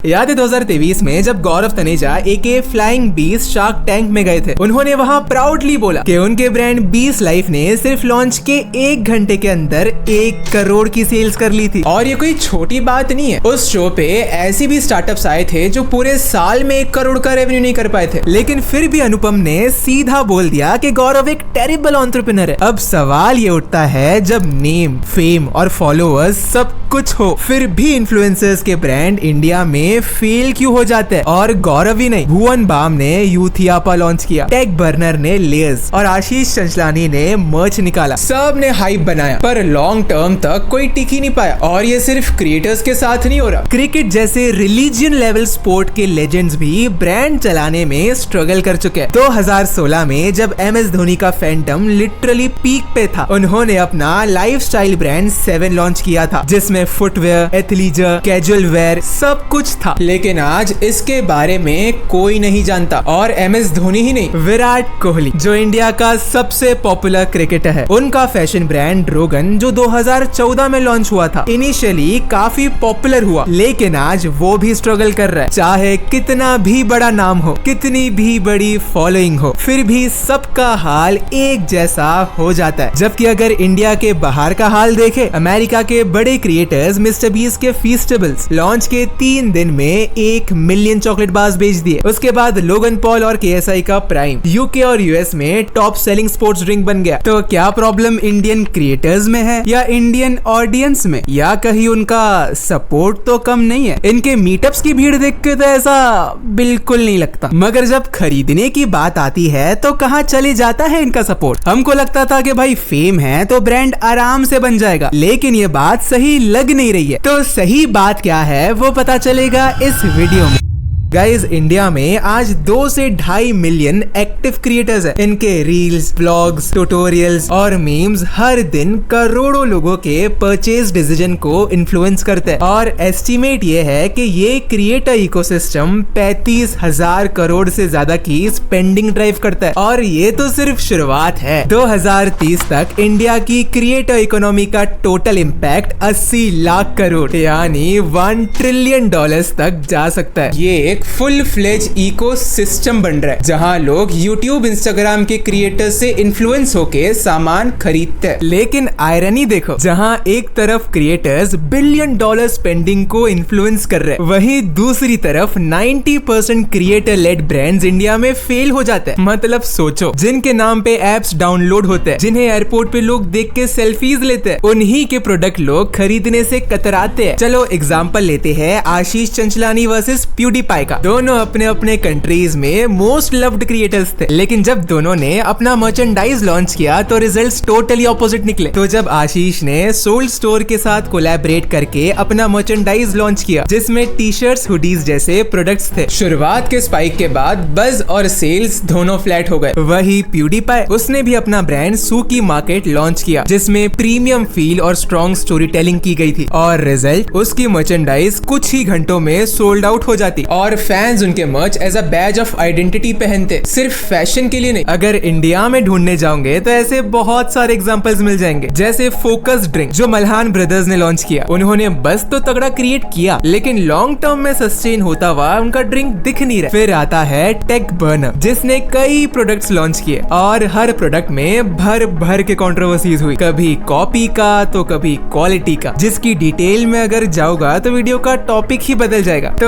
याद है 2023 में जब गौरव तनेजा एके फ्लाइंग बीस शार्क टैंक में गए थे, उन्होंने वहाँ प्राउडली बोला कि उनके ब्रांड बीस लाइफ ने सिर्फ लॉन्च के 1 घंटे के अंदर 1 करोड़ की सेल्स कर ली थी। और ये कोई छोटी बात नहीं है। उस शो पे ऐसी भी स्टार्टअप्स आए थे जो पूरे साल में 1 करोड़ का रेवेन्यू नहीं कर पाए थे, लेकिन फिर भी अनुपम ने सीधा बोल दिया कि गौरव एक टेरिबल एंटरप्रेन्योर है। अब सवाल ये उठता है, जब नेम, फेम और फॉलोअर्स सब कुछ हो, फिर भी इन्फ्लुएंसर्स के ब्रांड इंडिया में फेल क्यों हो जाते हैं? और गौरव ही नहीं, भुवन बाम ने यूथियापा लॉन्च किया, टेक बर्नर ने लेयर्स और आशीष चंचलानी ने मर्च निकाला। सब ने हाइप बनाया, पर लॉन्ग टर्म तक कोई टिक ही नहीं पाया। और ये सिर्फ क्रिएटर्स के साथ नहीं हो रहा, क्रिकेट जैसे रिलीजियन लेवल स्पोर्ट के लेजेंड्स भी ब्रांड चलाने में स्ट्रगल कर चुके हैं। 2016 में जब MS धोनी का फैंटम लिटरली पीक पे था, उन्होंने अपना लाइफस्टाइल ब्रांड 7 लॉन्च किया था, जिसमें फुटवेयर, एथलीजर, कैजुअल वेयर सब कुछ था। लेकिन आज इसके बारे में कोई नहीं जानता। और MS धोनी ही नहीं, विराट कोहली जो इंडिया का सबसे पॉपुलर क्रिकेटर है, उनका फैशन ब्रांड रोगन जो 2014 में लॉन्च हुआ था, इनिशियली काफी पॉपुलर हुआ, लेकिन आज वो भी स्ट्रगल कर रहा है। चाहे कितना भी बड़ा नाम हो, कितनी भी बड़ी फॉलोइंग हो, फिर भी सबका हाल एक जैसा हो जाता है। जबकि अगर इंडिया के बाहर का हाल देखे, अमेरिका के बड़े क्रिएटर्स मिस्टर बीस्ट के फीस्टेबल्स लॉन्च के 3 दिन में 1 मिलियन चॉकलेट बार्स बेच दिए। उसके बाद लोगन पॉल और KSI का प्राइम UK और US में टॉप सेलिंग स्पोर्ट्स ड्रिंक बन गया। तो क्या प्रॉब्लम इंडियन क्रिएटर्स में है या इंडियन ऑडियंस में, या कहीं उनका सपोर्ट तो कम नहीं है? इनके मीटअप्स की भीड़ देख के तो ऐसा बिल्कुल नहीं लगता, मगर जब खरीदने की बात आती है तो कहाँ चले जाता है इनका सपोर्ट? हमको लगता था कि भाई फेम है तो ब्रांड आराम से बन जाएगा, लेकिन ये बात सही लग नहीं रही है। तो सही बात क्या है वो पता चलेगा इस वीडियो में। गाइज, इंडिया में आज 2 से 2.5 मिलियन एक्टिव क्रिएटर्स हैं। इनके रील्स, ब्लॉग्स, ट्यूटोरियल्स और मीम्स हर दिन करोड़ों लोगों के परचेज डिसीजन को इन्फ्लुएंस करते हैं। और एस्टिमेट ये है कि ये क्रिएटर इकोसिस्टम 35,000 करोड़ से ज्यादा की स्पेंडिंग ड्राइव करता है। और ये तो सिर्फ शुरुआत है। 2030 तक इंडिया की क्रिएटर इकोनॉमी का टोटल इम्पैक्ट 80 लाख करोड़ यानी $1 ट्रिलियन तक जा सकता है। ये फुल फ्लेज इकोसिस्टम बन रहा है, जहां लोग YouTube, Instagram के क्रिएटर से इन्फ्लुएंस होके सामान खरीदते हैं। लेकिन आयरनी देखो, जहां एक तरफ क्रिएटर्स $1 बिलियन स्पेंडिंग को इन्फ्लुएंस कर रहे हैं, वहीं दूसरी तरफ 90% क्रिएटर लेड ब्रांड्स इंडिया में फेल हो जाते हैं। मतलब सोचो, जिनके नाम पे एप्स डाउनलोड होते हैं, जिन्हें एयरपोर्ट पे लोग देख के सेल्फीज लेते हैं, उन्हीं के प्रोडक्ट लोग खरीदने से कतराते हैं। चलो एग्जाम्पल लेते हैं आशीष चंचलानी वर्सेस प्यूडीपाई का। दोनों अपने अपने कंट्रीज में मोस्ट लव्ड क्रिएटर्स थे, लेकिन जब दोनों ने अपना मर्चेंडाइज लॉन्च किया तो रिजल्ट्स टोटली ऑपोजिट निकले। तो जब आशीष ने सोल्ड स्टोर के साथ कोलैबोरेट करके अपना मर्चेंडाइज लॉन्च किया, जिसमें टी-शर्ट्स, हुडीज जैसे प्रोडक्ट्स थे, शुरुआत के स्पाइक के बाद बज और सेल्स दोनों फ्लैट हो गए। वही प्यूडीपाई, उसने भी अपना ब्रांड सूकी मार्केट लॉन्च किया, जिसमें प्रीमियम फील और स्ट्रॉन्ग स्टोरी टेलिंग की गई थी, और रिजल्ट, उसकी मर्चेंडाइज कुछ ही घंटों में सोल्ड आउट हो जाती और फैंस उनके merch as a badge of identity पहनते, सिर्फ फैशन के लिए नहीं। अगर इंडिया में ढूंढने जाओगे तो ऐसे बहुत सारे एग्जांपल्स मिल जाएंगे, जैसे फोकस ड्रिंक जो मल्हान ब्रदर्स ने लॉन्च किया। उन्होंने बस तो तगड़ा क्रिएट किया, लेकिन लॉन्ग टर्म में सस्टेन होता हुआ उनका ड्रिंक दिख नहीं रहा। फिर आता है टेक बर्नर, जिसने कई प्रोडक्ट्स लॉन्च किए और हर प्रोडक्ट में भर भर के कंट्रोवर्सीज हुई, कभी कॉपी का तो कभी क्वालिटी का, जिसकी डिटेल में अगर जाओगा तो वीडियो का टॉपिक ही बदल जाएगा। तो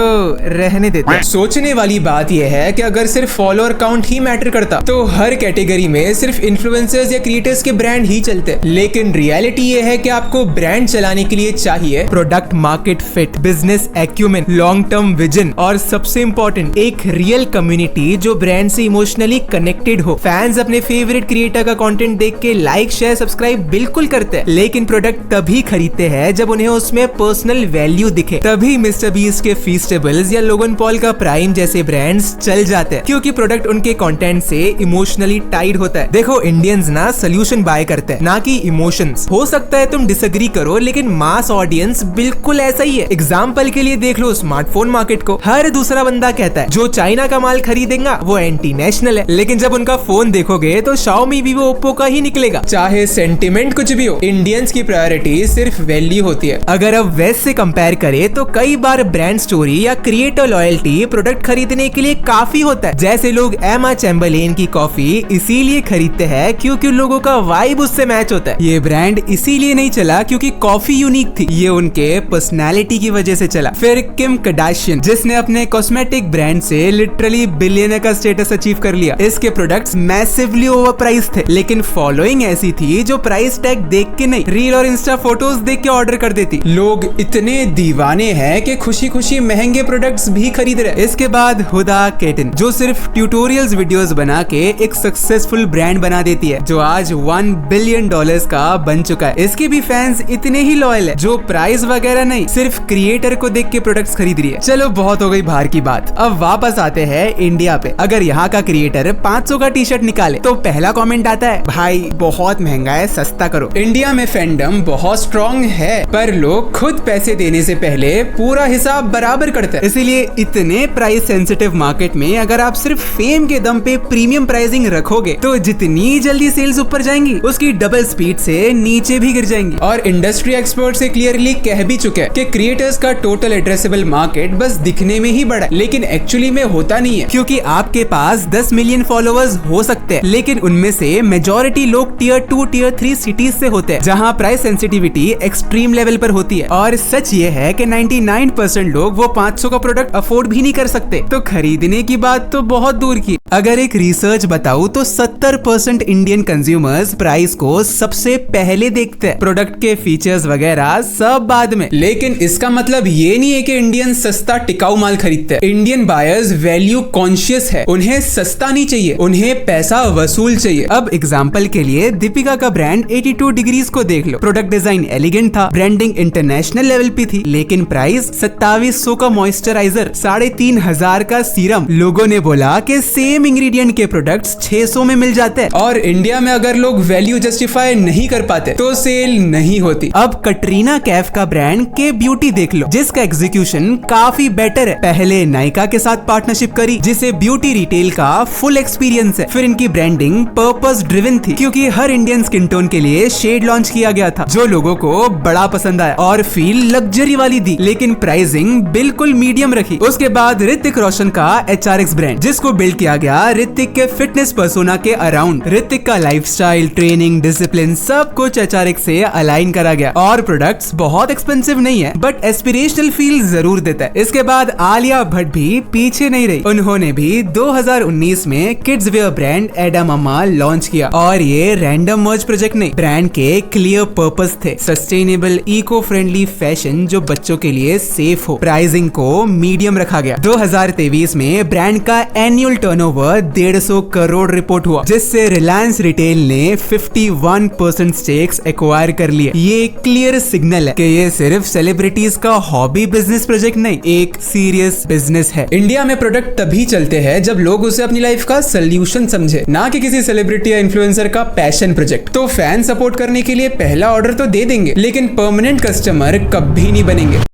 रहने देते हैं। सोचने वाली बात यह है कि अगर सिर्फ फॉलोअर काउंट ही मैटर करता तो हर कैटेगरी में सिर्फ इन्फ्लुएंसर्स या क्रिएटर्स के ब्रांड ही चलते, लेकिन रियलिटी ये है कि आपको ब्रांड चलाने के लिए चाहिए product market fit, business acumen, long term vision और सबसे इंपॉर्टेंट एक रियल कम्युनिटी जो ब्रांड से इमोशनली कनेक्टेड हो। फैंस अपने फेवरेट क्रिएटर का कंटेंट देख के लाइक, शेयर, सब्सक्राइब बिल्कुल करते हैं, लेकिन प्रोडक्ट तभी खरीदते हैं जब उन्हें उसमें पर्सनल वैल्यू दिखे। तभी मिस्टर बीस्ट के फीस्टेबल्स या लोगन पॉल फुटबॉल का प्राइम जैसे ब्रांड्स चल जाते हैं क्योंकि प्रोडक्ट उनके कंटेंट से इमोशनली टाइड होता है। देखो इंडियंस ना सोल्यूशन बाय करते हैं ना कि इमोशंस। हो सकता है तुम डिसएग्री करो लेकिन मास ऑडियंस बिल्कुल ऐसा ही है। एग्जाम्पल के लिए देख लो स्मार्टफोन मार्केट को। हर दूसरा बंदा कहता है जो चाइना का माल खरीदेगा वो एंटी नेशनल है, लेकिन जब उनका फोन देखोगे तो Xiaomi, Vivo, Oppo का ही निकलेगा। चाहे सेंटिमेंट कुछ भी हो, इंडियंस की प्रायोरिटी सिर्फ वैल्यू होती है। अगर अब वेस्ट से कंपेयर करें तो कई बार ब्रांड स्टोरी या क्रिएटर लॉयल्टी प्रोडक्ट खरीदने के लिए काफी होता है। जैसे लोग एमा चैम्बरलेन की कॉफी इसीलिए खरीदते हैं क्योंकि लोगों का वाइब उससे मैच होता है। ये ब्रांड इसीलिए नहीं चला क्योंकि कॉफी यूनिक थी, ये उनके पर्सनालिटी की वजह से चला। फिर किम कार्दाशियन, जिसने अपने कॉस्मेटिक ब्रांड से लिटरली बिलियनर का स्टेटस अचीव कर लिया। इसके प्रोडक्ट्स मैसिवली ओवरप्राइस थे, लेकिन फॉलोइंग ऐसी थी जो प्राइस टैग देख के नहीं, रील और इंस्टा फोटोज देख के ऑर्डर कर देती। लोग इतने दीवाने हैं कि खुशी खुशी महंगे प्रोडक्ट्स भी खरीद रहे। इसके बाद हुदा केटन, जो सिर्फ ट्यूटोरियल्स वीडियोस बना के एक सक्सेसफुल ब्रांड बना देती है जो आज $1 बिलियन का बन चुका है। इसके भी फैंस इतने ही लॉयल है जो प्राइस वगैरह नहीं, सिर्फ क्रिएटर को देख के प्रोडक्ट्स खरीद रही है। चलो बहुत हो गई बाहर की बात, अब वापस आते हैं इंडिया पे। अगर यहाँ का क्रिएटर 500 का टी शर्ट निकाले तो पहला कमेंट आता है भाई बहुत महंगा है, सस्ता करो। इंडिया में फैंडम बहुत स्ट्रॉन्ग है पर लोग खुद पैसे देने से पहले पूरा हिसाब बराबर करते हैं। इसीलिए इतने प्राइस सेंसिटिव मार्केट में अगर आप सिर्फ फेम के दम पे प्रीमियम प्राइसिंग रखोगे तो जितनी जल्दी सेल्स ऊपर जाएंगी उसकी डबल स्पीड से नीचे भी गिर जाएंगी। और इंडस्ट्री एक्सपर्ट से क्लियरली कह भी चुके हैं कि क्रिएटर्स का टोटल एड्रेसेबल मार्केट बस दिखने में ही बड़ा है, लेकिन एक्चुअली में होता नहीं है। क्योंकि आपके पास 10 मिलियन फॉलोअर्स हो सकते हैं, लेकिन उनमें से मेजॉरिटी लोग टियर 2, टियर 3 सिटीज से होते हैं जहाँ प्राइस सेंसिटिविटी एक्सट्रीम लेवल पर होती है। और सच ये है कि 99% लोग वो 500 का प्रोडक्ट अफोर्ड भी नहीं कर सकते, तो खरीदने की बात तो बहुत दूर की। अगर एक रिसर्च बताऊं तो 70% इंडियन कंज्यूमर्स प्राइस को सबसे पहले देखते हैं, प्रोडक्ट के फीचर्स वगैरह सब बाद में। लेकिन इसका मतलब ये नहीं है कि इंडियन सस्ता टिकाऊ माल खरीदते हैं। इंडियन बायर्स वैल्यू कॉन्शियस है, उन्हें सस्ता नहीं चाहिए, उन्हें पैसा वसूल चाहिए। अब एग्जांपल के लिए दीपिका का ब्रांड 82 डिग्रीज को देख लो। प्रोडक्ट डिजाइन एलिगेंट था, ब्रांडिंग इंटरनेशनल लेवल पे थी, लेकिन प्राइस 2700 का मॉइस्चराइजर, 3500 का सीरम। लोगों ने बोला कि सेम इंग्रेडिएंट के प्रोडक्ट्स 600 में मिल जाते हैं। और इंडिया में अगर लोग वैल्यू जस्टिफाई नहीं कर पाते तो सेल नहीं होती। अब कटरीना कैफ का ब्रांड के ब्यूटी देख लो, जिसका एग्जीक्यूशन काफी बेटर है। पहले नायका के साथ पार्टनरशिप करी जिसे ब्यूटी रिटेल का फुल एक्सपीरियंस है। फिर इनकी ब्रांडिंग पर्पस ड्रिवन थी क्योंकि हर इंडियन स्किन टोन के लिए शेड लॉन्च किया गया था जो लोगों को बड़ा पसंद आया और फील लग्जरी वाली दी, लेकिन प्राइसिंग बिल्कुल मीडियम रखी। उसके बाद ऋतिक रोशन का HRX ब्रांड, जिसको बिल्ड किया गया ऋतिक के फिटनेस पर्सोना के अराउंड। ऋतिक का लाइफस्टाइल, ट्रेनिंग, डिसिप्लिन सब कुछ HRX से अलाइन करा गया। और प्रोडक्ट्स बहुत एक्सपेंसिव नहीं है बट एस्पिरेशनल फील जरूर देता है। इसके बाद आलिया भट्ट भी पीछे नहीं रही, उन्होंने भी 2019 में किड्स वेयर ब्रांड एडा मम्मा लॉन्च किया। और ये रैंडम मर्ज प्रोजेक्ट नहीं, ब्रांड के क्लियर पर्पस थे, सस्टेनेबल इको फ्रेंडली फैशन जो बच्चों के लिए सेफ हो। प्राइसिंग को मीडियम रखा गया। 2023 में ब्रांड का एनुअल टर्नओवर 150 करोड़ रिपोर्ट हुआ, जिससे रिलायंस रिटेल ने 51% स्टेक्स एक्वायर कर लिए। ये क्लियर सिग्नल है कि ये सिर्फ सेलिब्रिटीज का हॉबी बिजनेस प्रोजेक्ट नहीं, एक सीरियस बिजनेस है। इंडिया में प्रोडक्ट तभी चलते हैं जब लोग उसे अपनी लाइफ का सोल्यूशन समझे, ना कि किसी सेलिब्रिटी या इन्फ्लुएंसर का पैशन प्रोजेक्ट। तो फैन सपोर्ट करने के लिए पहला ऑर्डर तो दे देंगे, लेकिन परमानेंट कस्टमर कभी नहीं बनेंगे।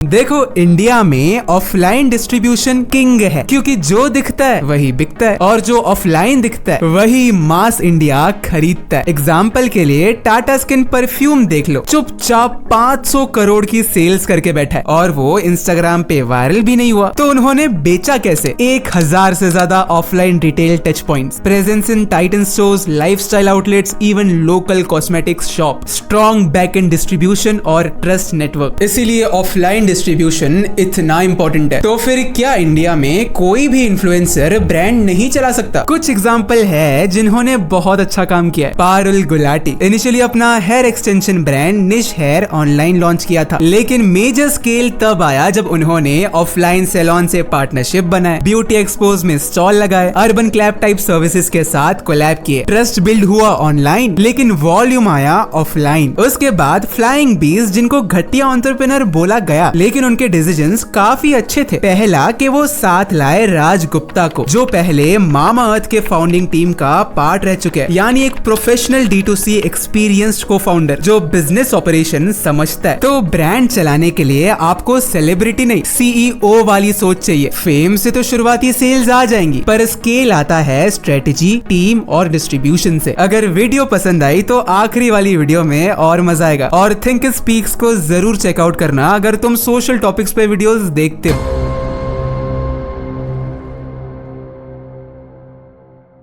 देखो इंडिया में ऑफलाइन डिस्ट्रीब्यूशन किंग है क्योंकि जो दिखता है वही बिकता है और जो ऑफलाइन दिखता है वही मास इंडिया खरीदता है। एग्जाम्पल के लिए टाटा स्किन परफ्यूम देख लो, चुपचाप 500 करोड़ की सेल्स करके बैठा है और वो इंस्टाग्राम पे वायरल भी नहीं हुआ। तो उन्होंने बेचा कैसे? 1000 से ज्यादा offline retail touch points, presence in Titan stores, lifestyle outlets, even local cosmetics shop, strong back and distribution और ट्रस्ट नेटवर्क। इसीलिए ऑफलाइन डिस्ट्रीब्यूशन इतना इंपॉर्टेंट है। तो फिर क्या इंडिया में कोई भी इन्फ्लुएंसर ब्रांड नहीं चला सकता? कुछ एग्जांपल है जिन्होंने बहुत अच्छा काम किया है। पारुल गुलाटी इनिशियली अपना हेयर एक्सटेंशन ब्रांड निश हेयर ऑनलाइन लॉन्च किया था, लेकिन मेजर स्केल तब आया जब उन्होंने ऑफलाइन सैलून से पार्टनरशिप बनाए, ब्यूटी एक्सपोज में स्टॉल लगाए, अर्बन क्लैब टाइप सर्विसेज के साथ कोलैब किए। ट्रस्ट बिल्ड हुआ ऑनलाइन, लेकिन वॉल्यूम आया ऑफलाइन। उसके बाद फ्लाइंग बीज, जिनको घटिया एंटरप्रेन्योर बोला गया, लेकिन उनके डिसीजंस काफी अच्छे थे। पहला कि वो साथ लाए राज गुप्ता को, जो पहले मामा अर्थ के फाउंडिंग टीम का पार्ट रह चुके हैं, यानी एक प्रोफेशनल D2C एक्सपीरियंस्ड को फाउंडर जो बिजनेस ऑपरेशन समझता है। तो ब्रांड चलाने के लिए आपको सेलिब्रिटी नहीं, CEO वाली सोच चाहिए। फेम से तो शुरुआती सेल्स आ जाएंगी, पर स्केल आता है स्ट्रेटेजी, टीम और डिस्ट्रीब्यूशन से। अगर वीडियो पसंद आई तो आखिरी वाली वीडियो में और मजा आएगा। और थिंक स्पीक्स को जरूर चेकआउट करना अगर तुम सोशल टॉपिक्स पे वीडियोस देखते हो।